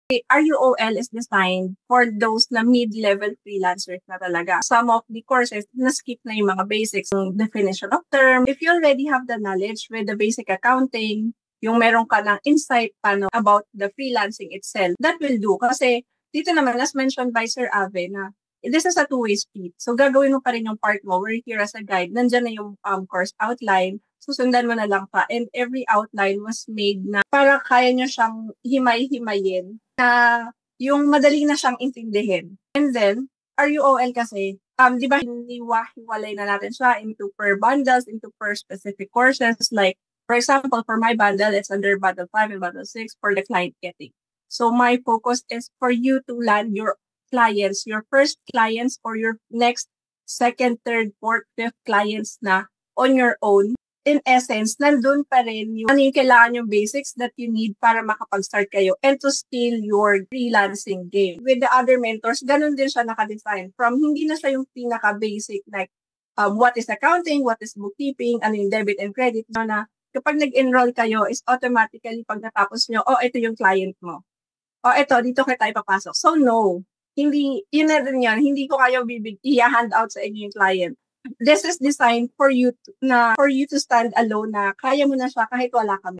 RUOL is designed for those na mid-level freelancers na talaga. Some of the courses, na-skip na yung mga basics, yung definition of term. If you already have the knowledge with the basic accounting, yung meron ka ng insight about the freelancing itself, that will do. Kasi dito naman, as mentioned by Sir Ave, na this is a two-way street. So gagawin mo pa rin yung part mo. We're here as a guide. Nandyan na yung course outline. Susundan mo na lang pa. And every outline was made na para kaya nyo siyang himay-himayin na yung madali na siyang intindihin. And then, RUOL kasi, di ba, hiniwa-hiwalay na natin siya into per bundles, into per specific courses. Like, for example, for my bundle, it's under bundle 5 and bundle 6 for the client getting. So my focus is for you to land your clients, your first clients, or your next, second, third, fourth, fifth clients na on your own. In essence, nandun pa rin yung kailangan yung basics that you need para makapag-start kayo and to steal your freelancing game. With the other mentors, ganun din siya naka-design. From hindi na siya yung pinaka-basic like what is accounting, what is bookkeeping, ano yung debit and credit, na kapag nag-enroll kayo is automatically pag natapos nyo, ito yung client mo. Ito, dito kayo tayo papasok. So no, hindi, yun na rin yan. Hindi ko kayo i-hand out sa inyo yung client. This is designed for you to stand alone na kaya mo na siya kahit wala kami.